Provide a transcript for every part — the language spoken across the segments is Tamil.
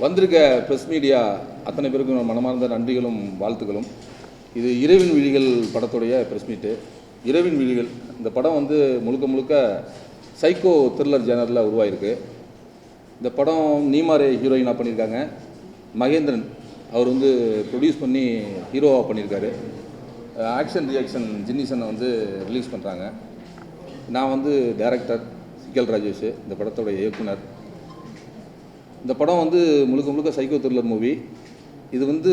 வந்திருக்க ப்ரெஸ் மீடியா அத்தனை பேருக்கும் மனமார்ந்த நன்றிகளும் வாழ்த்துக்களும். இது இரவின் விழிகள் படத்துடைய ப்ரெஸ் மீட்டு. இரவின் விழிகள் இந்த படம் வந்து முழுக்க முழுக்க சைக்கோ த்ரில்லர் ஜேனரில் உருவாயிருக்கு. இந்த படம் நீமாரே ஹீரோயினாக பண்ணியிருக்காங்க. மகேந்திரன் அவர் வந்து ப்ரொடியூஸ் பண்ணி ஹீரோவாக பண்ணியிருக்காரு. ஆக்ஷன் ரியாக்ஷன் ஜின்னிசனை வந்து ரிலீஸ் பண்ணுறாங்க. நான் வந்து டைரக்டர் சிக்கல் ராஜேஷ், இந்த படத்தோட இயக்குனர். இந்த படம் வந்து முழுக்க முழுக்க சைக்கோ த்ரில்லர் மூவி. இது வந்து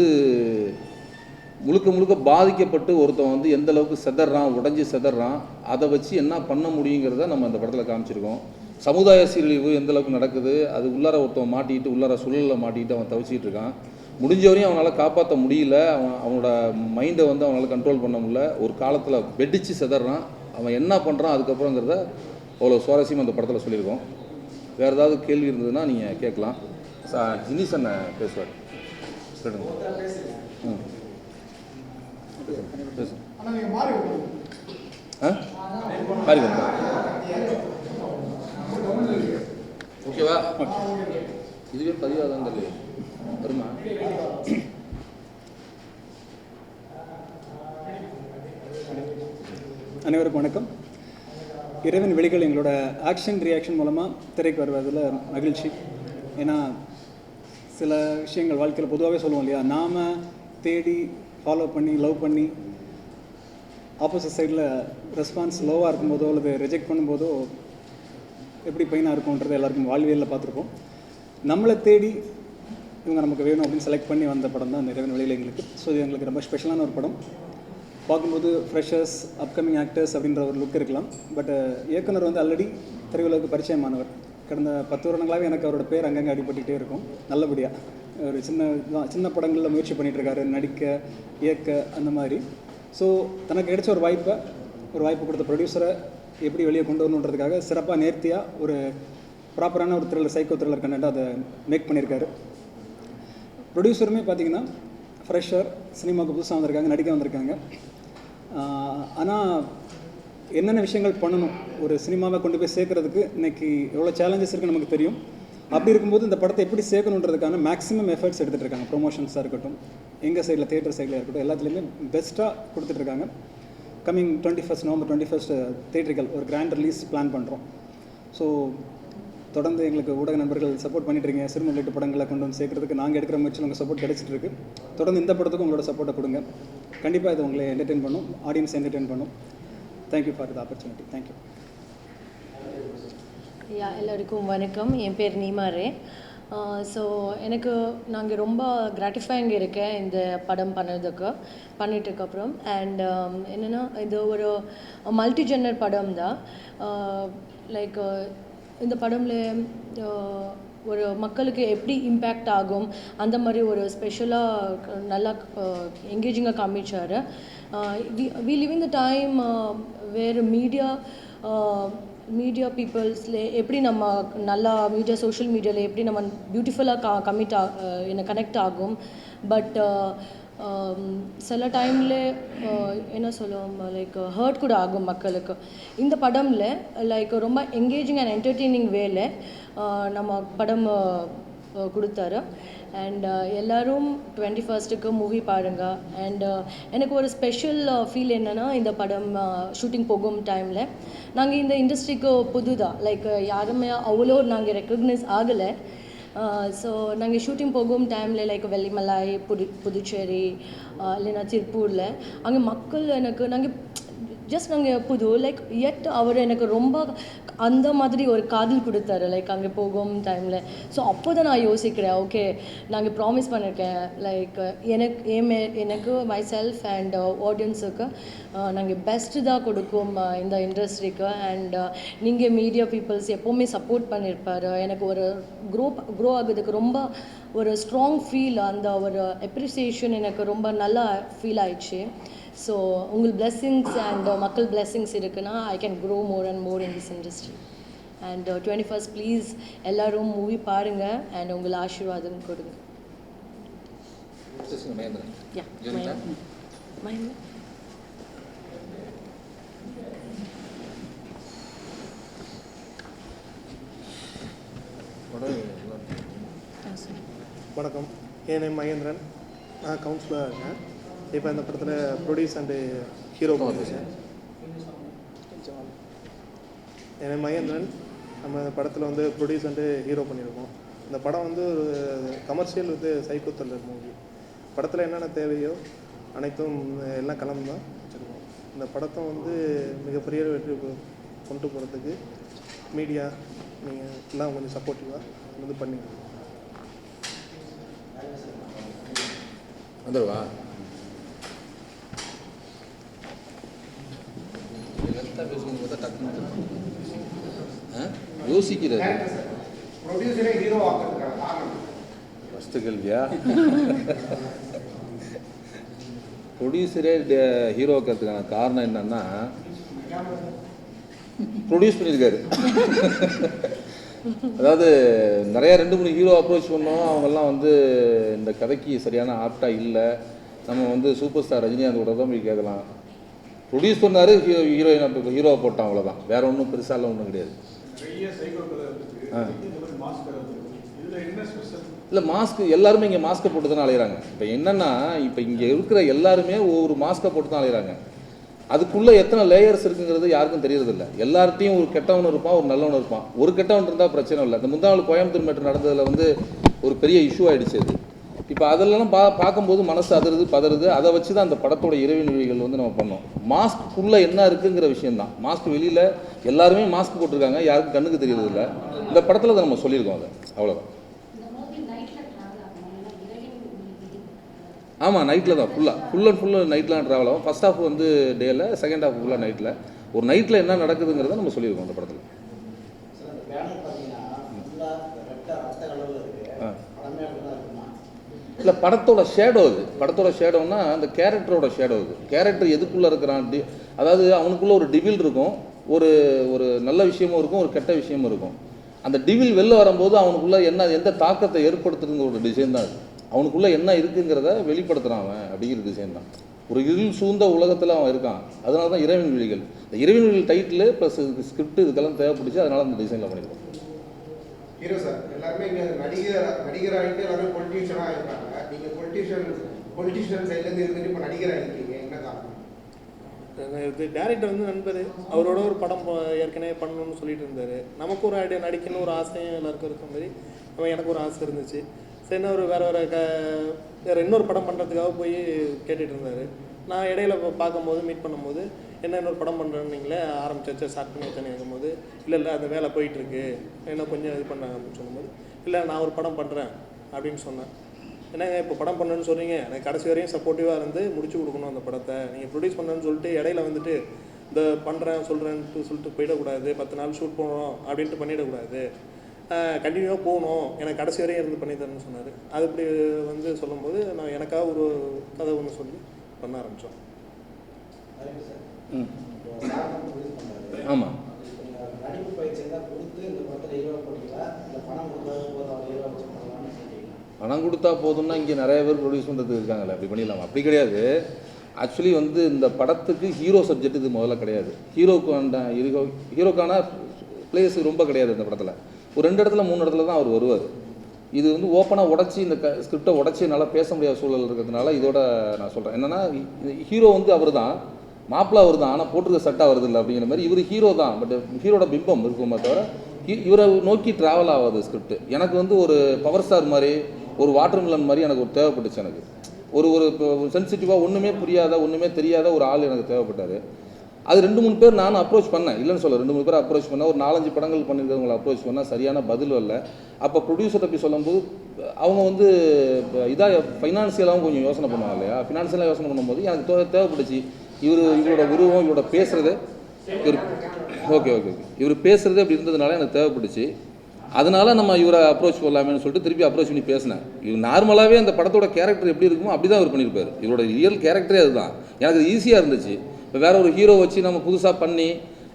முழுக்க முழுக்க பாதிக்கப்பட்டு ஒருத்தன் வந்து எந்த அளவுக்கு செதறான், உடஞ்சி செதறான், அதை வச்சு என்ன பண்ண முடியுங்கிறத நம்ம அந்த படத்தில் காமிச்சிருக்கோம். சமுதாய சீரழிவு எந்த அளவுக்கு நடக்குது, அது உள்ளார ஒருத்தன் மாட்டிக்கிட்டு உள்ளார சுழலில் மாட்டிக்கிட்டு அவன் தவிச்சிக்கிட்டு இருக்கான். முடிஞ்சவரையும் அவனால் காப்பாற்ற முடியல. அவனோட மைண்டை வந்து அவனால் கண்ட்ரோல் பண்ண முடியல. ஒரு காலத்தில் வெடித்து செதறான். அவன் என்ன பண்ணுறான் அதுக்கப்புறங்கிறத அவ்வளோ சுவாரஸ்யமாக அந்த படத்தில் சொல்லியிருக்கோம். வேறு ஏதாவது கேள்வி இருந்ததுன்னா நீங்கள் கேட்கலாம். ஜினிசன் பேசுவார். சொல்லுங்க. ஓகேவா? இதுவே பதிவாதான் தெரியல வருமா? அனைவருக்கும் வணக்கம். இரவின் விழிகள் எங்களோட ஆக்ஷன் ரியாக்ஷன் மூலமாக திரைக்கு வருவதில் மகிழ்ச்சி. ஏன்னா சில விஷயங்கள் வாழ்க்கையில் பொதுவாகவே சொல்லுவோம் இல்லையா, நாம் தேடி ஃபாலோ பண்ணி லவ் பண்ணி ஆப்போசிட் சைடில் ரெஸ்பான்ஸ் லோவாக இருக்கும்போதோ அல்லது ரிஜெக்ட் பண்ணும்போதோ எப்படி பெயினாக இருக்கும்ன்றது எல்லாருக்கும் வாழ்வியலில் பார்த்துருப்போம். நம்மளை தேடி இவங்க நமக்கு வேணும் அப்படின்னு செலக்ட் பண்ணி வந்த படம் தான் இந்த இரவின் விழிகள் எங்களுக்கு. ஸோ இது எங்களுக்கு ரொம்ப ஸ்பெஷலான ஒரு படம். பார்க்கும்போது ஃப்ரெஷர்ஸ், அப்கமிங் ஆக்டர்ஸ் அப்படின்ற ஒரு லுக் இருக்கலாம். பட் இயக்குனர் வந்து ஆல்ரெடி திரையுலகுக்கு பரிச்சயமானவர். கடந்த 10 வருடங்களாகவே எனக்கு அவரோட பேர் அங்கங்கே அடிபட்டுகிட்டே இருக்கும். நல்லபடியாக ஒரு சின்ன படங்களில் முயற்சி பண்ணிகிட்ருக்காரு, நடிக்க, இயக்க, அந்த மாதிரி. ஸோ தனக்கு கிடைச்ச ஒரு வாய்ப்பு கொடுத்த ப்ரொடியூசரை எப்படி வெளியே கொண்டு வரணுன்றதுக்காக சிறப்பாக நேர்த்தியாக ஒரு ப்ராப்பரான ஒரு த்ரில்லர், சைக்கோ த்ரில்லர் கண்டென்ட்டாக அதை மேக் பண்ணியிருக்காரு. ப்ரொடியூசருமே பார்த்திங்கன்னா ஃப்ரெஷர், சினிமாவுக்கு புதுசாக வந்திருக்காங்க, நடிக்க வந்திருக்காங்க. ஆனால் என்னென்ன விஷயங்கள் பண்ணணும் ஒரு சினிமாவை கொண்டு போய் சேர்க்குறதுக்கு இன்றைக்கி எவ்வளோ சேலஞ்சஸ் இருக்குன்னு நமக்கு தெரியும். அப்படி இருக்கும்போது இந்த படத்தை எப்படி சேர்க்கணுன்றதுக்கான மேக்ஸிமம் எஃபர்ட்ஸ் எடுத்துகிட்டு இருக்காங்க. ப்ரொமோஷன்ஸாக இருக்கட்டும், எங்கள் சைடில் தியேட்டர் சைடில் இருக்கட்டும், எல்லாத்துலேயுமே பெஸ்ட்டாக கொடுத்துட்ருக்காங்க. கம்மிங் 21 நவம்பர் 21 தியேட்டரிக்கல் ஒரு கிராண்ட் ரிலீஸ் பிளான் பண்ணுறோம். ஸோ தொடர்ந்து எங்களுக்கு ஊடக நண்பர்கள் சப்போர்ட் பண்ணிட்டுருக்கீங்க. சிறும உள்ளிட்ட படங்களை கொண்டு வந்து சேர்க்குறதுக்கு நாங்கள் எடுக்கிற முயற்சியில் உங்கள் சப்போர்ட் கிடச்சிட்ருக்கு. தொடர்ந்து இந்த படத்துக்கும் உங்களோட சப்போர்ட்டை கொடுங்க. கண்டிப்பாக இது உங்களை என்டர்டெயின் பண்ணும், ஆடியன்ஸ் என்டர்டெயின் பண்ணும். Thank you for the opportunity. Thank you. எல்லாருக்கும் வணக்கம். என் பேர் நீமாரே. ஸோ நாங்கள் ரொம்ப கிராட்டிஃபைங் இருக்கேன் இந்த படம் பண்ணிட்டுக்கப்புறம். அண்ட் என்னென்னா இது ஒரு மல்டி ஜென்னர் படம் தான். லைக் இந்த படமில் ஒரு மக்களுக்கு எப்படி இம்பேக்ட் ஆகும் அந்த மாதிரி ஒரு ஸ்பெஷலாக நல்லா என்கேஜிங்காக காமிச்சார். We live in the time வேறு மீடியா பீப்புள்ஸில் எப்படி நம்ம நல்லா சோஷியல் மீடியாவில் எப்படி நம்ம பியூட்டிஃபுல்லாக கனெக்ட் ஆகும். பட் சில டைமில் என்ன சொல்லுவோம், லைக் ஹர்ட் கூட ஆகும் மக்களுக்கு. இந்த படமில் லைக் ரொம்ப என்கேஜிங் அண்ட் என்டர்டெய்னிங் வேல நம்ம படம் கொடுத்தாரு. அண்ட் எல்லோரும் 21க்கு மூவி பாருங்கள். அண்ட் எனக்கு ஒரு ஸ்பெஷல் ஃபீல் என்னென்னா, இந்த படம் ஷூட்டிங் போகும் டைமில் நாங்கள் இந்த இண்டஸ்ட்ரிக்கு புதுதான், லைக் யாருமே அவ்வளோ நாங்கள் ரெக்கக்னைஸ் ஆகலை. ஸோ நாங்கள் ஷூட்டிங் போகும் டைமில் லைக் வெள்ளிமலை, புதுச்சேரி இல்லைன்னா திருப்பூரில் அங்கே மக்கள் நாங்கள் புது லைக் அவர் எனக்கு ரொம்ப அந்த மாதிரி ஒரு காதல் கொடுத்தாரு லைக் அங்கே போகும் டைமில். ஸோ அப்போ தான் நான் யோசிக்கிறேன், ஓகே நாங்கள் ப்ராமிஸ் பண்ணியிருக்கேன் லைக் எனக்கு மை செல்ஃப் அண்ட் ஆடியன்ஸுக்கு நாங்கள் பெஸ்ட்டு தான் கொடுக்கும் இந்த இண்டஸ்ட்ரிக்கு. அண்ட் நீங்கள் மீடியா பீப்புள்ஸ் எப்போவுமே சப்போர்ட் பண்ணியிருப்பார். எனக்கு ஒரு க்ரோ ஆகுறதுக்கு ரொம்ப ஒரு ஸ்ட்ராங் ஃபீல், அந்த ஒரு அப்ரிசியேஷன் எனக்கு ரொம்ப நல்லா ஃபீல் ஆயிடுச்சு. ஸோ உங்கள் பிளெஸ்ஸிங்ஸ் அண்ட் மக்கள் பிளெஸ்ஸிங்ஸ் இருக்குன்னா I can grow more and more in this industry. And 21 please எல்லோரும் மூவி பாருங்கள் அண்ட் உங்கள் ஆசீர்வாதம் கொடுங்க. படம் வணக்கம், என் நேம் மகேந்திரன். நான் கவுன்சிலராக இருக்கேன். இப்போ இந்த படத்தில் ப்ரொடியூஸ் அண்டு ஹீரோ பண்ணியிருக்கேன். என் நேம் மகேந்திரன். நம்ம படத்தில் வந்து ப்ரொடியூஸ் அண்டு ஹீரோ பண்ணியிருக்கோம். இந்த படம் வந்து ஒரு commercial with psycho thriller movie. படத்தில் என்னென்ன தேவையோ அனைத்தும் எல்லாம் கலந்து தான் வச்சுருக்கோம். இந்த படத்தை வந்து மிகப்பெரிய வெற்றி கொண்டு போகிறதுக்கு மீடியா நீங்கள் எல்லாம் கொஞ்சம் சப்போர்ட்டிவாக வந்து பண்ணிடுங்க. வந்துடுவா யோசிக்கிறாரு. ஃபஸ்ட்டு கேள்வியா? ப்ரொடியூசரே ஹீரோ ஆக்கிறதுக்கான காரணம் என்னன்னா, ப்ரொடியூஸ் பண்ணியிருக்காரு. அதாவது நிறையா 2-3 ஹீரோ அப்ரோச் பண்ணோம். அவங்கெல்லாம் வந்து இந்த கதைக்கு சரியான ஆப்டாக இல்லை. நம்ம வந்து சூப்பர் ஸ்டார் ரஜினிகாந்த் கூட தான் போய் கேட்கலாம். ப்ரொடியூஸ் பண்ணார், ஹீரோவை போட்டான், அவ்வளோதான். வேற ஒன்றும் பெருசாலாம் ஒன்றும் கிடையாது. இல்லை, மாஸ்க் எல்லாருமே இங்கே மாஸ்க்கை போட்டு தான் அலையிறாங்க. இப்போ என்னென்னா, இப்போ இங்கே இருக்கிற எல்லாருமே ஒவ்வொரு மாஸ்க்கை போட்டு தான் அலையிறாங்க. அதுக்குள்ளே எத்தனை லேயர்ஸ் இருக்குங்கிறது யாருக்கும் தெரியறதில்ல. எல்லார்ட்டையும் ஒரு கெட்டவன் இருப்பான், ஒரு நல்லவன் இருப்பான். ஒரு கெட்டவன் இருந்தால் பிரச்சனை இல்லை. இந்த முந்தா நாள் கோயம்புத்தூர் மேட்டர் நடந்ததில் வந்து ஒரு பெரிய இஷ்யூ ஆகிடுச்சு அது. இப்போ அதெல்லாம் பார்க்கும்போது மனசு அதிருது, பதறுது. அதை வச்சு தான் அந்த படத்தோட இறைவன் வழிகள் வந்து நம்ம பண்ணோம். மாஸ்க்குள்ளே என்ன இருக்குங்கிற விஷயந்தான். மாஸ்க் வெளியில் எல்லாருமே மாஸ்க் போட்டிருக்காங்க, யாருக்கும் கண்ணுக்கு தெரியறதில்ல. இந்த படத்தில் அதை நம்ம சொல்லியிருக்கோம். அதை அவ்வளோதான். ஆமாம், நைட்டில் தான் ஃபுல்லாக நைட்லாம் ட்ராவல் ஆகும். ஃபஸ்ட் ஹாஃப் வந்து டேயில், செகண்ட் ஹாஃப் ஃபுல்லாக நைட்டில். ஒரு நைட்டில் என்ன நடக்குதுங்கிறத நம்ம சொல்லியிருக்கோம் அந்த படத்தில். இல்லை, படத்தோட ஷேடோ அது. படத்தோட ஷேடோன்னா அந்த கேரக்டரோட ஷேடோ அது. கேரக்டர் எதுக்குள்ளே இருக்கிறான், அதாவது அவனுக்குள்ளே ஒரு டிவில் இருக்கும், ஒரு ஒரு நல்ல விஷயமும் இருக்கும், ஒரு கெட்ட விஷயமும் இருக்கும். அந்த டிவில் வெளில வரும்போது அவனுக்குள்ளே எந்த தாக்கத்தை ஏற்படுத்துறதுங்கிற ஒரு டிசைன் தான் அது. அவனுக்குள்ளே என்ன இருக்குங்கிறத வெளிப்படுத்துகிறான் அவன் அப்படிங்கிற டிசைன் தான். ஒரு இருள் சூழ்ந்த உலகத்தில் அவன் இருக்கான். அதனால தான் இறைவன் விழிகள். இந்த இறைவன் விழிகள் டைட்டில் ப்ளஸ் ஸ்கிரிப்ட் இதுக்கெல்லாம் தேவைப்படுச்சு. அதனால அந்த டிசைனில் பண்ணியிருக்கோம். ஹீரோ சார் எல்லாருமே இங்கே நடிகராகிட்டு எல்லாருமே பொலிட்டீஷியனாக இருக்காங்க. நீங்கள் பொலிட்டீஷியன் சைட்லேருந்து இருந்துட்டு இப்போ நடிகராக இருக்கீங்க, என்ன காரணம்? இது டேரக்டர் வந்து நண்பர், அவரோட ஒரு படம் ஏற்கனவே பண்ணணும்னு சொல்லிட்டு இருந்தார். நமக்கு ஒரு ஐடியா, நடிக்கணும் ஒரு ஆசையும் எல்லாருக்கும் இருக்கிற மாதிரி எனக்கு ஒரு ஆசை இருந்துச்சு. சரி, ஒரு வேறு இன்னொரு படம் பண்ணுறதுக்காக போய் கேட்டுட்டு இருந்தார். நான் இடையில பார்க்கும்போது மீட் பண்ணும்போது என்ன இன்னொரு படம் பண்ணுறேன்னு நீங்களே ஆரம்பிச்சு ஸ்டார்ட் பண்ணி வச்சேன்னு கேட்கும்போது, இல்லை அந்த வேலை போயிட்டுருக்கு, என்ன கொஞ்சம் இது பண்ணாங்க அப்படின்னு சொல்லும்போது, இல்லை நான் ஒரு படம் பண்ணுறேன் அப்படின்னு சொன்னேன். என்னங்க இப்போ படம் பண்ணுன்னு சொல்கிறீங்க, எனக்கு கடைசி வரையும் சப்போர்ட்டிவாக இருந்து முடிச்சு கொடுக்கணும் அந்த படத்தை. நீங்கள் ப்ரொடியூஸ் பண்ணுன்னு சொல்லிட்டு இடையில வந்துட்டு இந்த பண்ணுறேன் சொல்கிறேன்ட்டு சொல்லிட்டு போயிடக்கூடாது, 10 நாள் ஷூட் போகணும் அப்படின்ட்டு பண்ணிடக்கூடாது, கண்டினியூவாக போகணும், எனக்கு கடைசி வரையும் இருந்து பண்ணி தரேன்னு சொன்னார். அது இப்படி வந்து சொல்லும்போது நான் எனக்காக ஒரு கதை ஒன்று சொல்லி பண்ண ஆரம்பித்தோம். ஆமாம், பணம் கொடுத்தா போதும்னா இங்கே நிறைய பேர் ப்ரொடியூஸ் பண்ணுறதுக்கு இருக்காங்களே, அப்படி பண்ணிடலாமா? அப்படி கிடையாது. ஆக்சுவலி வந்து இந்த படத்துக்கு ஹீரோ சப்ஜெக்ட் இது முதல்ல கிடையாது. ஹீரோக்கான பிளேஸ் ரொம்ப கிடையாது இந்த படத்தில். ஒரு 2 இடத்துல 3 இடத்துல தான் அவர் வருவார். இது வந்து ஓப்பனாக உடச்சி இந்த ஸ்கிரிப்டை உடச்சி என்னால் பேச முடியாத சூழல் இருக்கிறதுனால இதோட நான் சொல்கிறேன். என்னென்னா, ஹீரோ வந்து அவர் தான், மாப்பிள்ளை அவர் தான், ஆனால் போட்டிருக்க சட்டாக வருது இல்லை அப்படிங்கிற மாதிரி. இவர் ஹீரோ தான், பட் ஹீரோட பிம்பம் இருக்குமே தவிர இவரை நோக்கி ட்ராவல் ஆகாது ஸ்கிரிப்ட். எனக்கு வந்து ஒரு பவர் ஸ்டார் மாதிரி, ஒரு வாட்டர் மிலன் மாதிரி எனக்கு ஒரு தேவைப்பட்டுச்சு. எனக்கு ஒரு சென்சிட்டிவாக ஒன்றுமே புரியாத, ஒன்றுமே தெரியாத ஒரு ஆள் எனக்கு தேவைப்பட்டார். அது 2-3 பேர் நானும் அப்ரோச் பண்ணேன், இல்லைன்னு சொல்ல, 2-3 பேர் அப்ரோச் பண்ணேன். ஒரு 4-5 படங்கள் பண்ணியிருக்கிறவங்களை அப்ரோச் பண்ணால் சரியான பதில் வரல. அப்போ ப்ரொடியூசர்கிட்ட போய் சொல்லும்போது அவங்க வந்து இதாக ஃபைனான்சியலாகவும் கொஞ்சம் யோசனை பண்ணுவாங்க இல்லையா. ஃபினான்சியலாக யோசனை பண்ணும்போது எனக்கு தேவைப்பட்டுச்சு. இவரோட உருவம், இவரோட பேசுகிறது, ஓகே இவர் பேசுகிறது அப்படி இருந்ததுனால எனக்கு தேவைப்பட்டுச்சு. அதனால நம்ம இவரை அப்ரோச் பண்ணலாமேன்னு சொல்லிட்டு திருப்பி அப்ரோச் பண்ணி பேசினேன். இவர் நார்மலாகவே அந்த படத்தோட கேரக்டர் எப்படி இருக்குமோ அப்படி தான் இவர் பண்ணியிருப்பார். இவரோட ரியல் கேரக்டரே அதுதான். எனக்கு அது ஈஸியாக இருந்துச்சு. இப்போ வேற ஒரு ஹீரோ வச்சு நம்ம புதுசாக பண்ணி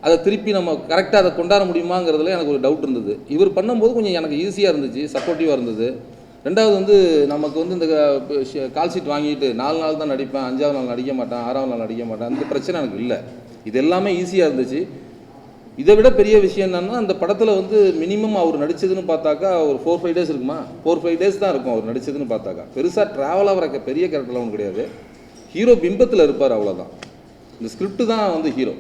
அதை திருப்பி நம்ம கரெக்டாக அதை கொண்டாட முடியுமாங்கிறதுல எனக்கு ஒரு டவுட் இருந்தது. இவர் பண்ணும்போது கொஞ்சம் எனக்கு ஈஸியாக இருந்துச்சு, சப்போர்ட்டிவாக இருந்தது. ரெண்டாவது வந்து நமக்கு வந்து இந்த கால் ஷீட் வாங்கிட்டு 4 நாள் தான் நடிப்பேன், 5ஆவது நாள் நடிக்க மாட்டேன், 6ஆவது நாள் நடிக்க மாட்டேன், அந்த பிரச்சனை எனக்கு இல்லை. இது எல்லாமே ஈஸியாக இருந்துச்சு. இதை விட பெரிய விஷயம் என்னன்னா, அந்த படத்தில் வந்து மினிமம் அவர் நடிச்சதுன்னு பார்த்தாக்கா ஒரு 4-5 டேஸ் இருக்குமா, 4-5 டேஸ் தான் இருக்கும் அவர் நடிச்சதுன்னு பார்த்தாக்கா. பெருசாக ட்ராவல் ஆகிற பெரிய கேரக்டர்லாம் ஒன்றும் கிடையாது. ஹீரோ பிம்பத்தில் இருப்பார், அவ்வளோதான். இந்த ஸ்கிரிப்ட் தான் வந்து ஹீரோ.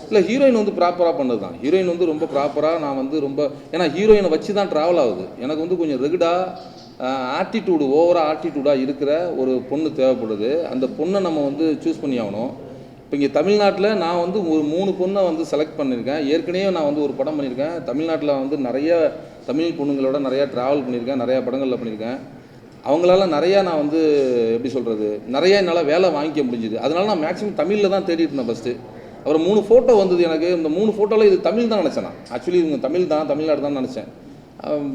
இல்லை, ஹீரோயின் வந்து ப்ராப்பராக பண்ணது தான். ஹீரோயின் வந்து ரொம்ப ப்ராப்பராக நான் வந்து ரொம்ப, ஏன்னா ஹீரோயினை வச்சு தான் ட்ராவல் ஆகுது. எனக்கு வந்து கொஞ்சம் ரெகுடாக ஆட்டிடியூடு, ஓவராக ஆட்டிடியூடாக இருக்கிற ஒரு பொண்ணு தேவைப்படுது. அந்த பொண்ணை நம்ம வந்து சூஸ் பண்ணி ஆகணும். இப்போ இங்கே தமிழ்நாட்டில் நான் வந்து ஒரு 3 பொண்ணை வந்து செலக்ட் பண்ணியிருக்கேன். ஏற்கனவே நான் வந்து ஒரு படம் பண்ணியிருக்கேன். தமிழ்நாட்டில் வந்து நிறைய தமிழ் பொண்ணுங்களோட நிறையா ட்ராவல் பண்ணியிருக்கேன், நிறையா படங்களில் பண்ணியிருக்கேன். அவங்களால நிறையா நான் வந்து எப்படி சொல்கிறது, நிறையா என்னால் வேலை வாங்கிக்க முடிஞ்சுது. அதனால நான் மேக்ஸிமம் தமிழில் தான் தேடிட்டு இருந்தேன் ஃபஸ்ட்டு. அப்புறம் 3 ஃபோட்டோ வந்தது எனக்கு. இந்த 3 ஃபோட்டோவில் இது தமிழ் தான் நினச்சேன் நான். ஆக்சுவலி இவங்க தமிழ்நாடு தான் நினச்சேன்.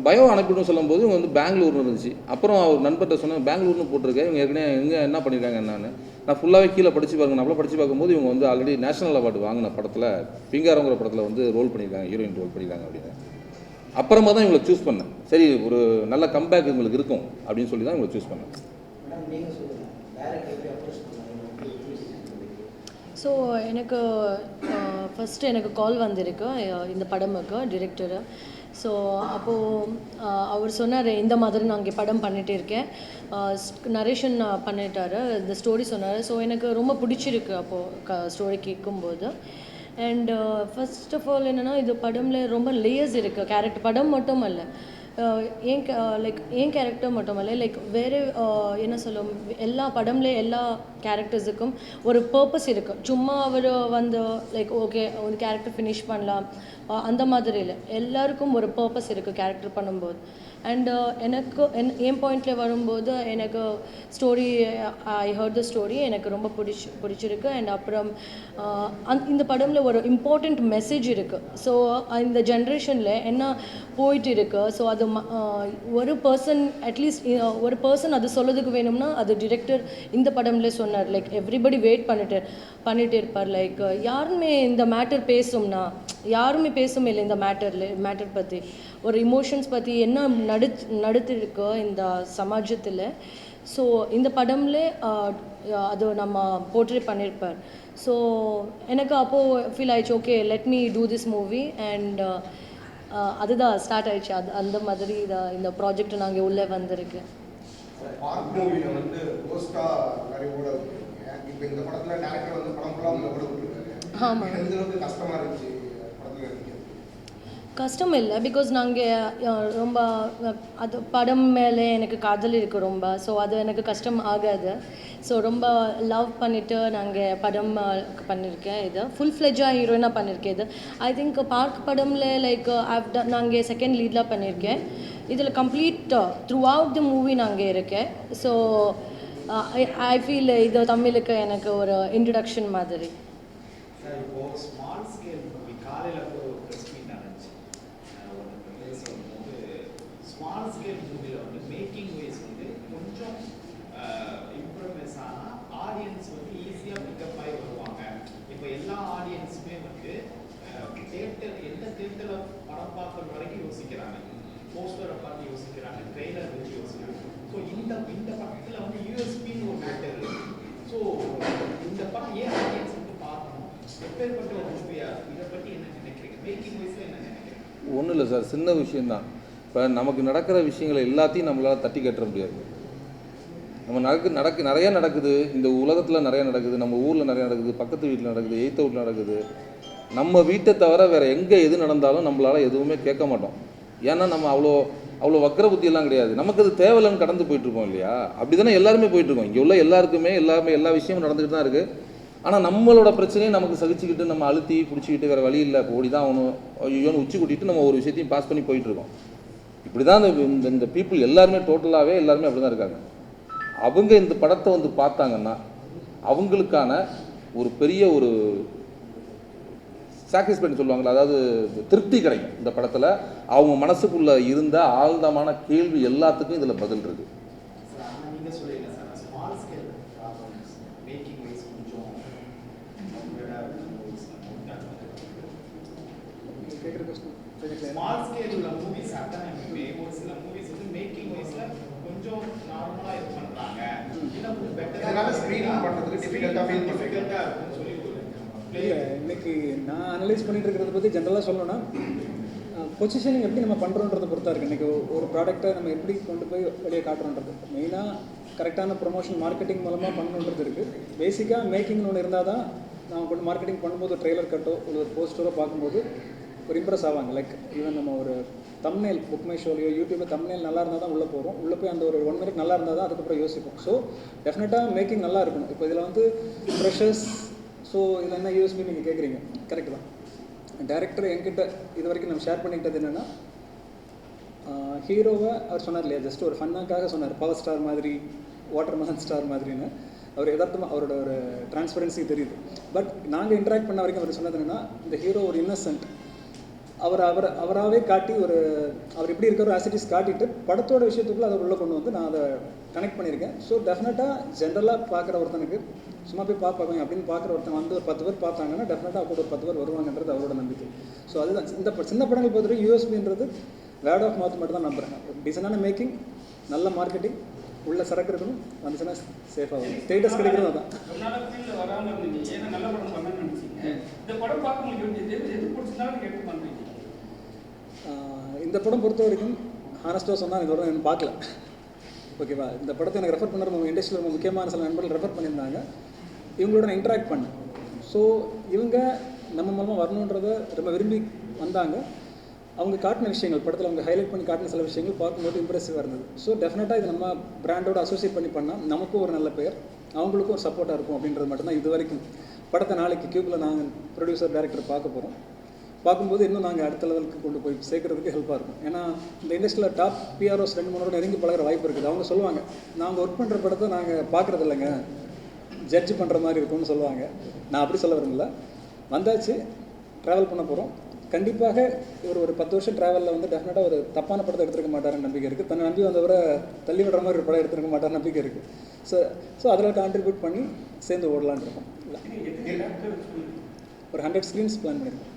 பயோ அனுப்பிட்டு சொல்லும்போது இவங்க வந்து பெங்களூர்னு இருந்துச்சு. அப்புறம் அவர் நண்பர்கிட்ட சொன்னேன், பெங்களூர்னு போட்டிருக்கேன், இவங்க ஏற்கனவே எங்கே என்ன பண்ணியிருக்காங்க என்னன்னு. நான் ஃபுல்லாகவே கீழே படித்து பாருங்க. நான் படித்து பார்க்கும்போது இவங்க வந்து ஆல்ரெடி நேஷனல் அவார்டு வாங்கின படத்தில், பிங்காரங்கிற படத்தில் வந்து ரோல் பண்ணியிருக்காங்க, ஹீரோயின் ரோல் பண்ணியிருக்காங்க அப்படின்னு. அப்புறமா தான் இவங்களை சூஸ் பண்ணேன். சரி, ஒரு நல்ல கம்பேக் இவங்களுக்கு இருக்கும் அப்படின்னு சொல்லி தான் இவங்களை சூஸ் பண்ணேன். ஸோ எனக்கு ஃபஸ்ட்டு எனக்கு கால் வந்திருக்கு இந்த படமுக்கு டிரெக்டரு. ஸோ அப்போது அவர் சொன்னார், இந்த மாதிரி நான் இங்கே படம் பண்ணிகிட்டு இருக்கேன், நரேஷன் பண்ணிட்டாரு, இந்த ஸ்டோரி சொன்னார். ஸோ எனக்கு ரொம்ப பிடிச்சிருக்கு அப்போது ஸ்டோரி கேட்கும்போது. அண்ட் ஃபர்ஸ்ட் ஆஃப் ஆல் என்னென்னா, இது படமில் ரொம்ப லேயர்ஸ் இருக்குது. கேரக்டர் படம் மட்டும் அல்ல, ஏன் கேரக்டர் மட்டும் இல்லை, லைக் வேறு என்ன சொல்லும், எல்லா படம்ல எல்லா கேரக்டர்ஸுக்கும் ஒரு பர்பஸ் இருக்குது. சும்மா அவர் வந்து லைக் ஓகே ஒரு கேரக்டர் ஃபினிஷ் பண்ணலாம் அந்த மாதிரி இல்லை, எல்லாருக்கும் ஒரு பர்பஸ் இருக்குது கேரக்டர் பண்ணும்போது. அண்ட் எனக்கு என் பாயிண்டில் வரும்போது எனக்கு story, I heard the story, எனக்கு ரொம்ப பிடிச்சிருக்கு. அண்ட் அப்புறம் இந்த படமில் ஒரு இம்பார்ட்டண்ட் மெசேஜ் இருக்குது. ஸோ இந்த ஜென்ரேஷனில் என்ன போயிட்டு இருக்கு, ஸோ அது ஒரு பர்சன் அட்லீஸ்ட் ஒரு பர்சன் அது சொல்லதுக்கு வேணும்னா அது டிரெக்டர் இந்த படம்ல சொன்னார். லைக் எவ்ரிபடி வெயிட் பண்ணிட்டு இருப்பார். லைக் யாருமே இந்த மேட்டர் பேசும்னா யாருமே பேசும் இல்லை இந்த மேட்டர் பற்றி, ஒரு இமோஷன்ஸ் பற்றி என்ன நடத்திருக்கு இந்த சமாஜத்தில். ஸோ இந்த படம்ல அது நம்ம போர்ட்ரே பண்ணியிருப்பார். ஸோ எனக்கு அப்போது ஃபீல் ஆயிடுச்சு, okay let me do this movie. And அதுதான் ஸ்டார்ட் ஆயிடுச்சு. அந்த மாதிரி இந்த ப்ராஜெக்ட் நாங்கள் உள்ளே வந்திருக்கு. பார்க் மூவியில் வந்து போஸ்ட்டாக நிறைய ஓட விட்டுருக்கீங்க. இப்போ இந்த படத்தில் டேரக்டர் வந்து படம் ஃபுல்லாக உங்களை ஓட விட்டுருக்காரு. ஆமாம், எந்த அளவுக்கு கஷ்டமாக இருந்துச்சு படத்தில் நடிக்கிறது? கஷ்டம் இல்லை, பிகாஸ் நாங்கள் ரொம்ப அது படம் மேலே எனக்கு காதல் இருக்குது ரொம்ப. ஸோ அது எனக்கு கஷ்டம் ஆகாது. ஸோ ரொம்ப லவ் பண்ணிவிட்டு நாங்கள் படம் பண்ணியிருக்கேன். இது ஃபுல் ஃப்ளெஜாக ஹீரோயினாக பண்ணியிருக்கேன். இது ஐ திங்க் பார்க் படமில் லைக் நாங்கள் செகண்ட் லீட்லாம் பண்ணியிருக்கேன். இதில் complete through out the movie நாங்கள் இருக்கேன். ஸோ ஐ ஃபீல் இது தமிழுக்கு எனக்கு ஒரு இன்ட்ரடக்ஷன் மாதிரி. ஸ்மால் ஸ்கேல் மூவியில் வந்து மேக்கிங் வைஸ் வந்து கொஞ்சம் இம்ப்ரூவ்மெண்ட்ஸ் ஆனால் ஆடியன்ஸ் வந்து ஈஸியாக பிக்கப் ஆகி வருவாங்க. இப்போ எல்லா ஆடியன்ஸுமே வந்து தேட்டர் எந்த தேட்டரில் படம் பார்க்குற வரைக்கும் யோசிக்கிறாங்க, போஸ்டரை பார்த்து யோசிக்கிறாங்க, ட்ரெய்லர் வச்சு யோசிக்கிறாங்க. ஸோ இந்த படத்தில் வந்து யூஎஸ்பின்னு ஒரு மேட்டர் இருக்குது. ஸோ இந்த படம் ஏன் ஆடியன்ஸ் வந்து பார்க்கணும், எப்பேற்பட்ட ஒரு மூவியா, இதை பற்றி என்ன நினைக்கிறீங்க, மேக்கிங் வைஸில் என்ன நினைக்கிறீங்க? ஒன்றும் இல்லை சார், சின்ன விஷயந்தான். இப்போ நமக்கு நடக்கிற விஷயங்களை எல்லாத்தையும் நம்மளால் தட்டி கட்ட முடியாது. நம்ம நிறையா நடக்குது, இந்த உலகத்தில் நிறையா நடக்குது, நம்ம ஊரில் நிறையா நடக்குது, பக்கத்து வீட்டில் நடக்குது, எய்த்த வீட்டில் நடக்குது. நம்ம வீட்டை தவிர வேறு எங்கே எது நடந்தாலும் நம்மளால் எதுவுமே கேட்க மாட்டோம். ஏன்னா நம்ம அவ்வளோ வக்கர புத்தியெல்லாம் கிடையாது. நமக்கு அது தேவையில்லைன்னு கடந்து போயிட்டுருக்கோம் இல்லையா? அப்படி தானே எல்லாருமே போயிட்டுருக்கோம். இங்கே உள்ள எல்லாருக்குமே எல்லா விஷயமும் நடந்துக்கிட்டு தான் இருக்குது. ஆனால் நம்மளோட பிரச்சனையை நமக்கு சகிச்சுக்கிட்டு நம்ம அழுத்தி பிடிச்சிக்கிட்டு வேறு வழி இல்லை, ஓடி தான் ஒன்று ஐயோன்னு உச்சி கூட்டிகிட்டு நம்ம ஒரு விஷயத்தையும் பாஸ் பண்ணி போயிட்டுருக்கோம். இப்படி தான் இந்த பீப்புள் எல்லாருமே டோட்டலாகவே எல்லாருமே அப்படி தான் இருக்காங்க. அவங்க இந்த படத்தை வந்து பார்த்தாங்கன்னா அவங்களுக்கான ஒரு பெரிய ஒரு சாட்டிஸ்ஃபைன்னு சொல்லுவாங்களா, அதாவது திருப்தி கிடைக்கும். இந்த படத்தில் அவங்க மனசுக்குள்ளே இருந்த ஆழ்ந்தமான கேள்வி எல்லாத்துக்கும் இதில் பதில் இருக்குது. நீங்கள் சொல்லுங்கள் sir, small scale making wise கொஞ்சம் ஸ்மால் ஸ்கேல் உள்ள மூவிஸ் அத்தனையுமே ஒரு சில மூவிஸ் வந்து மேக்கிங் வைஸ்ல கொஞ்சம் நார்மலா இது பண்றாங்க, இன்னும் கொஞ்சம் பெட்டரா ஸ்கிரீனிங் பண்றதுக்கு டிஃபிகல்ட்டா இருக்குன்னு சொல்லி இல்லை இன்னைக்கு நான் அனலைஸ் பண்ணிட்டு இருக்கிறத பற்றி ஜென்ரலாக சொல்லணும்னா பொசிஷனிங் எப்படி நம்ம பண்ணுறோன்றதை பொறுத்தா இருக்குது. இன்றைக்கி ஒரு ப்ராடக்ட்டை நம்ம எப்படி கொண்டு போய் வெளியே காட்டுறோன்றது மெயினாக கரெக்டான ப்ரொமோஷன் மார்க்கெட்டிங் மூலமாக பண்ணணுன்றது இருக்குது. பேசிக்காக மேக்கிங்னு ஒன்று இருந்தால் தான் நான் கொண்டு மார்க்கெட்டிங் பண்ணும்போது ட்ரெய்லர் கட்டோ இல்லை ஒரு போஸ்டரோ பார்க்கும்போது ஒரு இம்ப்ரெஸ் ஆவாங்க. லைக் ஈவன் நம்ம ஒரு தம்ப்நெயில் புக் மை ஷோலையோ யூடியூப்பில் தம்ப்நெயில் நல்லா இருந்தால் தான் உள்ளே போகிறோம். உள்ளே போய் அந்த ஒரு 1 மினிட் நல்லா இருந்தால் தான் அதுக்கப்புறம் யோசிப்போம். ஸோ டெஃபினட்டாக மேக்கிங் நல்லா இருக்கணும். இப்போ இதில் வந்து ஃப்ரெஷர்ஸ் ஸோ இதில் என்ன யூஎஸ்பி நீங்கள் கேட்குறீங்க, கரெக்டு தான். டேரக்டர் என்கிட்ட இது வரைக்கும் நம்ம ஷேர் பண்ணிக்கிட்டது என்னென்னா, ஹீரோவை அவர் சொன்னார் இல்லையா, ஜஸ்ட் ஒரு ஃபன்னாக்காக சொன்னார், பவர் ஸ்டார் மாதிரி வாட்டர்மெலன் ஸ்டார் மாதிரின்னு. அவர் யதார்த்தமாக அவரோட ஒரு டிரான்ஸ்பரன்சி தெரியுது. பட் நாங்கள் இன்ட்ராக்ட் பண்ண வரைக்கும் அவர் சொன்னது என்னென்னா, இந்த ஹீரோ ஒரு இன்னசென்ட், அவராகவே காட்டி ஒரு அவர் எப்படி இருக்காரோ ஆசிட்டிஸ் காட்டிட்டு படத்தோட விஷயத்துக்குள்ள அதை உள்ளே கொண்டு வந்து நான் அதை கனெக்ட் பண்ணியிருக்கேன். ஸோ டெஃபினட்டாக ஜென்ரலாக பார்க்குற ஒருத்தனுக்கு சும்மா போய் பார்ப்பாங்க அப்படின்னு பார்க்குற ஒருத்தன் வந்து ஒரு 10 பேர் பார்த்தாங்கன்னா டெஃபினட்டாக கூட ஒரு 10 பேர் வருவாங்கன்றது அவரோட நம்பிக்கை. ஸோ அதுதான் இந்த சின்ன படங்கள் பொறுத்தவரை யூஎஸ்பின்றது வேர்ட் ஆஃப் மவுத் மட்டும் தான் நம்புகிறேன். டிசைனான மேக்கிங், நல்ல மார்க்கெட்டிங், உள்ள சரக்கு இருக்கணும், வந்துச்சுன்னா சேஃபாக வரும். ஸ்டேட்டஸ் கிடைக்கிறது அதான். இந்த படம் பொறுத்த வரைக்கும் ஹானஸ்டாக சொன்னால் இதோட நான் பார்க்கல, ஓகேவா. இந்த படத்தை எனக்கு ரெஃபர் பண்ண நம்ம இண்டஸ்ட்ரியில் ரொம்ப முக்கியமான சில நண்பர்கள் ரெஃபர் பண்ணியிருந்தாங்க. இவங்களோட நான் இன்ட்ராக்ட் பண்ணேன். ஸோ இவங்க நம்ம மூலமாக வரணுன்றதை ரொம்ப விரும்பி வந்தாங்க. அவங்க காட்டின விஷயங்கள் படத்தில் அவங்க ஹைலைட் பண்ணி காட்டின சில விஷயங்கள் பார்க்கும்போது இம்ப்ரெசிவாக இருந்தது. ஸோ டெஃபினட்டாக இது நம்ம பிராண்டோட அசோசியேட் பண்ணி பண்ணால் நமக்கும் ஒரு நல்ல பெயர், அவங்களுக்கும் ஒரு சப்போர்ட்டாக இருக்கும் அப்படின்றது மட்டும்தான் இது வரைக்கும். படத்தை நாளைக்கு கியூபில் நாங்கள் ப்ரொடியூசர் டைரக்டர் பார்க்க போகிறோம். பார்க்கும்போது இன்னும் நாங்கள் அடுத்த லெவலுக்கு கொண்டு போய் சேர்க்கறதுக்கு ஹெல்ப்பாக இருக்கும். ஏன்னா இந்த இண்டஸ்ட்ரியில் டாப் பிஆர்ஓஸ் 2-3 நெருங்கி பழகிற வாய்ப்பு இருக்குது. அவங்க சொல்லுவாங்க, நாங்கள் ஒர்க் பண்ணுற படத்தை நாங்கள் பார்க்குறது இல்லைங்க, ஜட்ஜ் பண்ணுற மாதிரி இருக்கும்னு சொல்லுவாங்க. நான் அப்படி சொல்ல விரும்பல. வந்தாச்சு, ட்ராவல் பண்ண போகிறோம். கண்டிப்பாக இவர் ஒரு 10 வருஷம் ட்ராவலில் வந்து டெஃபினட்டாக ஒரு தப்பான படத்தை எடுத்துருக்க மாட்டாருன்னு நம்பிக்கை இருக்குது. தன்னை நம்பி வந்தவரை தள்ளி விடுற மாதிரி ஒரு படம் எடுத்துருக்க மாட்டார்னு நம்பிக்கை இருக்குது. ஸோ அதில் கான்ட்ரிபியூட் பண்ணி சேர்ந்து ஓடலான்னு இருக்கோம். இல்லை ஒரு 100 ஸ்க்ரீன்ஸ் பிளான் பண்ணியிருக்கோம்.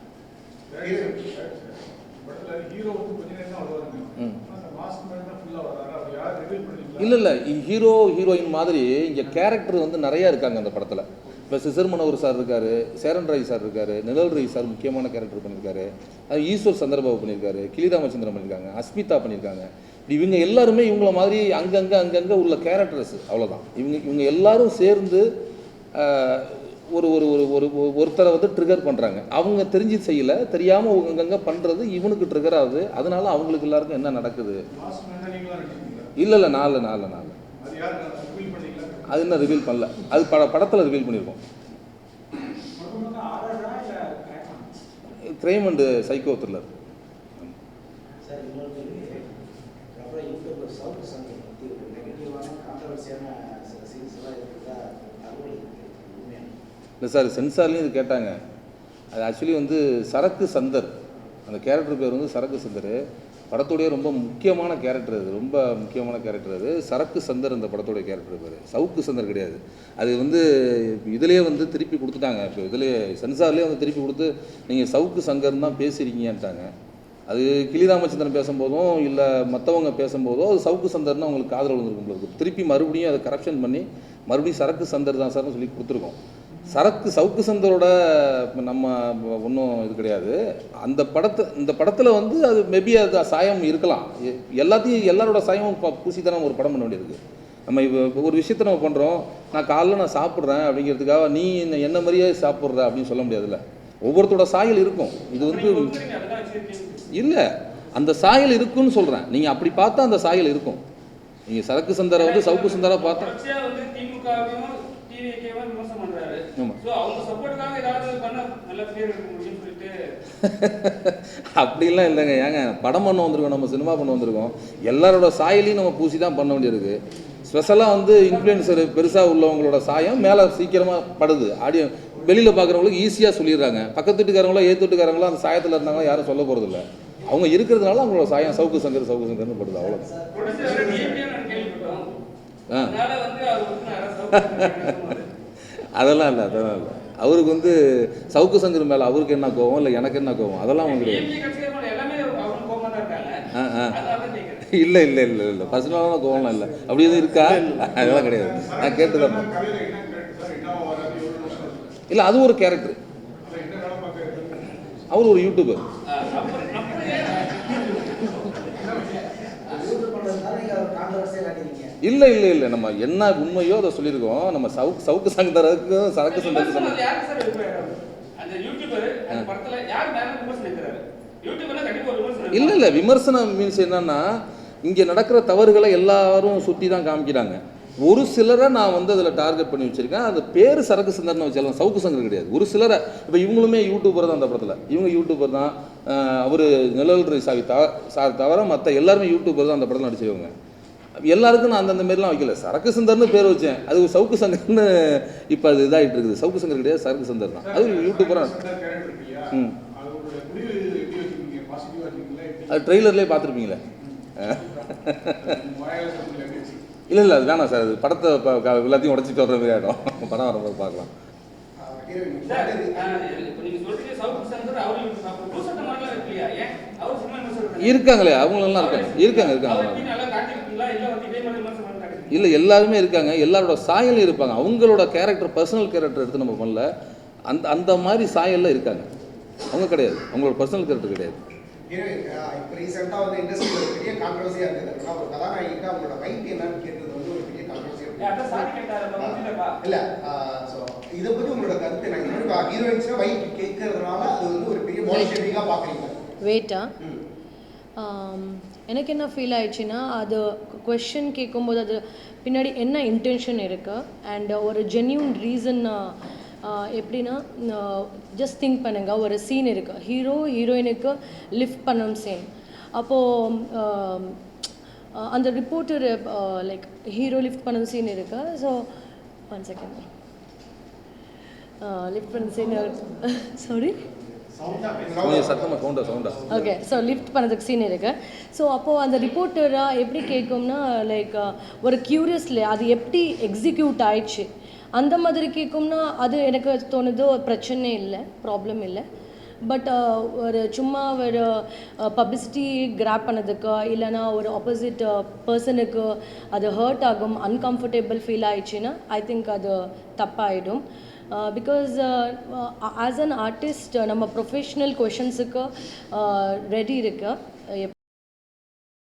இல்லை ஹீரோ ஹீரோயின் மாதிரி இங்கே கேரக்டர் வந்து நிறையா இருக்காங்க அந்த படத்தில். இப்போ சிசர் மனோகர் சார் இருக்கார், சேரன் ராய் சார் இருக்கார், நிழல் ராய் சார் முக்கியமான கேரக்டர் பண்ணியிருக்காரு, அது ஈஸ்வர் சந்திரபாபு பண்ணியிருக்காரு, கிளி ராமச்சந்திரன் பண்ணியிருக்காங்க, அஸ்மிதா பண்ணியிருக்காங்க. இவங்க எல்லாருமே இவங்கள மாதிரி அங்கங்கே உள்ள கேரக்டர்ஸ், அவ்வளோதான். இவங்க எல்லாரும் சேர்ந்து ஒரு ஒரு ஒரு ஒரு ஒருத்தரை வந்து ட்ரிகர் பண்ணுறாங்க. அவங்க தெரிஞ்சு செய்யலை, தெரியாமல் அங்கங்கே பண்ணுறது இவனுக்கு ட்ரிகர் ஆகுது. அதனால அவங்களுக்கு எல்லாருக்கும் என்ன நடக்குது? இல்லை 4 அது இன்னும் ரிவீல் பண்ணல. அது படத்தில் ரிவீல் பண்ணியிருக்கோம். Crime and psycho thriller. இல்லை சார், சென்சார்லேயும் இது கேட்டாங்க. அது ஆக்சுவலி வந்து சரக்கு சந்தர், அந்த கேரக்டர் பேர் வந்து சரக்கு சந்தர். படத்துடைய ரொம்ப முக்கியமான கேரக்டர் அது, ரொம்ப முக்கியமான கேரக்டர் அது. சரக்கு சந்தர் அந்த படத்துடைய கேரக்டர் பேர், சவுக்கு சந்தர் கிடையாது. அது வந்து இதுலேயே வந்து திருப்பி கொடுத்துட்டாங்க. இப்போ இதுலேயே சென்சார்லேயே வந்து திருப்பி கொடுத்து நீங்கள் சவுக்கு சங்கர்னு தான் பேசுகிறீங்கன்ட்டாங்க. அது கிளி ராமச்சந்திரன் பேசும்போதும் இல்லை மற்றவங்க பேசும்போதோ அது சவுக்கு சந்தர்னு அவங்களுக்கு காதல் விழுந்திருக்கும் போது திருப்பி மறுபடியும் அதை கரெக்ஷன் பண்ணி மறுபடியும் சரக்கு சந்தர் தான் சார்னு சொல்லி கொடுத்துருக்கோம். சவுக்கு சந்தரோட நம்ம ஒன்றும் இது கிடையாது. இந்த படத்தில் வந்து அது மேபி அது சாயம் இருக்கலாம். எல்லாரோட சாயமும் பூசி தான் நம்ம ஒரு படம் பண்ண வேண்டியது. நம்ம இப்போ ஒரு விஷயத்தை நம்ம பண்ணுறோம், நான் காலைல சாப்பிட்றேன் அப்படிங்கிறதுக்காக நீ என்ன மாதிரியே சாப்பிட்ற அப்படின்னு சொல்ல முடியாதுல்ல. ஒவ்வொருத்தரோட சாயல் இருக்கும். இது வந்து இல்லை, அந்த சாயல் இருக்குன்னு சொல்கிறேன். நீங்கள் அப்படி பார்த்தா அந்த சாயல் இருக்கும். நீங்கள் சரக்கு சந்தரை வந்து சவுக்கு சந்தரா பார்த்தா அப்படிலாம் இல்லைங்க. ஏங்க படம் பண்ண வந்திருக்கோம், நம்ம சினிமா பண்ண வந்திருக்கோம். எல்லாரோட சாயலையும் நம்ம பூசி தான் பண்ண வேண்டியிருக்கு. ஸ்பெஷலாக வந்து இன்ஃப்ளூயன்சர் பெருசாக உள்ளவங்களோட சாயம் மேலே சீக்கிரமாக படுது. ஆடியோ வெளியில் பார்க்குறவங்களுக்கு ஈஸியாக சொல்லிடுறாங்க. பக்கத்து வீட்டுக்காரங்களோ வீட்டுக்காரங்களோ அந்த சாயத்தில் இருந்தாங்களோ யாரும் சொல்ல போகிறதில்ல. அவங்க இருக்கிறதுனால அவங்களோட சாயம் சவுக்கு சங்கர்னு படுது. அவ்வளோ. அதெல்லாம் இல்லை. அவருக்கு வந்து சவுக்கு சங்கர் மேலே அவருக்கு என்ன கோவம், இல்லை எனக்கு என்ன கோவம், அதெல்லாம் அவங்க கிடையாது. இல்லை பர்சனலான கோவம்லாம் இல்லை. அப்படி எதுவும் இருக்கா? அதெல்லாம் கிடையாது. நான் கேட்டுதான். இல்லை, அது ஒரு கேரக்டர். அவர் ஒரு யூடியூபர். இல்லை இல்லை இல்லை, நம்ம என்ன உண்மையோ அதை சொல்லியிருக்கோம். நம்ம சவுக்கு சங்கருக்கும் சரக்கு சங்கருக்கும் இல்லை இல்லை, விமர்சனம் மீன்ஸ் என்னன்னா, இங்கே நடக்கிற தவறுகளை எல்லாரும் சுற்றி தான் காமிக்கிறாங்க. ஒரு சிலரை நான் வந்து அதில் டார்கெட் பண்ணி வச்சுருக்கேன். அது பேர் சரக்கு சந்தர்னு வச்சாலும் சவுக்கு சங்கர் கிடையாது. ஒரு சிலரை, இப்போ இவங்களுமே யூடியூபர் தான் அந்த படத்தில், இவங்க யூடியூபர் தான். அவர் நிழல் சாவி சார் தவிர மற்ற எல்லாருமே யூடியூபர் தான் அந்த படத்தில் நடிச்சிருவாங்க. எல்லாருக்கும் நான் அந்தந்த மாரிலாம் வைக்கல, சரக்கு சந்தர்னு பேர் வச்சேன். அது ஒரு சவுக்கு சங்கர்னு இப்போ அது இதாகிட்டு இருக்குது. சவுக்கு சங்கர் கிடையாது, சரக்கு சந்தர் தான். அது யூடியூபராக. அது ட்ரெய்லர்லேயே பார்த்துருப்பீங்களே. இல்லை இல்லை, அது வேணாம் சார். அது படத்தை எல்லாத்தையும் உடச்சிட்டு வர்ற மாதிரி ஆகிடும். படம் வரும்போது பார்க்கலாம். இருக்காங்களே, அவங்களெல்லாம் இருக்காங்க. இல்லை, எல்லாருமே இருக்காங்க. எல்லாரோட சாயலும் இருப்பாங்க. அவங்களோட கேரக்டர், பர்சனல் கேரக்டர் எடுத்து நம்ம பண்ணல. அந்த மாதிரி சாயலில் இருக்காங்க. அவங்க கிடையாது, அவங்களோட பர்சனல் கேரக்டர் கிடையாது. இப்போ ரீசெண்டாக வந்து இண்டஸ்ட்ரியில் ஒரு பெரிய கான்ட்ரவர்சியாக இருக்குது. ஒரு கதாநாயகிக்கு அவங்களோட weight என்னன்னு கேட்டது வந்து ஒரு பெரிய கான்ட்ரவர்சியாக இல்லை. ஸோ இதை பற்றி உங்களோட கருத்து நான் இப்போ ஹீரோயின்ஸ்னா weight கேட்கறதுனால அது வந்து ஒரு பெரிய பாடி ஷேமிங்காக பார்க்குறீங்க. வெயிட்டா? எனக்கு என்ன ஃபீல் ஆயிடுச்சுன்னா, அது கொஷின் கேட்கும்போது அது பின்னாடி என்ன இன்டென்ஷன் இருக்குது அண்ட் ஒரு ஜென்யூன் ரீசன். எப்படின்னா, ஜஸ்ட் திங்க் பண்ணுங்க, ஒரு சீன் இருக்குது, ஹீரோயினுக்கு லிஃப்ட் பண்ணணும் சீன். அப்போது அந்த ரிப்போர்ட்டர் லைக் ஹீரோ லிஃப்ட் பண்ண சீன் இருக்குது. ஸோ 1 செகண்ட், லிஃப்ட் பண்ண scene sorry okay. So lift பண்ணதுக்கு சீன் இருக்குது. ஸோ அப்போது அந்த ரிப்போர்ட்டராக எப்படி கேட்கும்னா, லைக் ஒரு க்யூரியஸ்ல அது எப்படி எக்ஸிக்யூட் ஆயிடுச்சு அந்த மாதிரி கேட்கும்னா, அது எனக்கு தோணுது பிரச்சனை இல்லை, ப்ராப்ளம் இல்லை. பட் ஒரு சும்மா ஒரு பப்ளிசிட்டி கிராப் பண்ணதுக்கு, இல்லைனா ஒரு ஆப்போசிட் பர்சனுக்கு அது ஹர்ட் ஆகும், அன்கம்ஃபர்டபுள் ஃபீல் ஆயிடுச்சுன்னா ஐ திங்க் அது தப்பாயிடும். பிகாஸ் ஆஸ் அன் ஆர்டிஸ்ட் நம்ம ப்ரொஃபஷ்னல் கொஷன்ஸுக்கு ரெடி இருக்குது.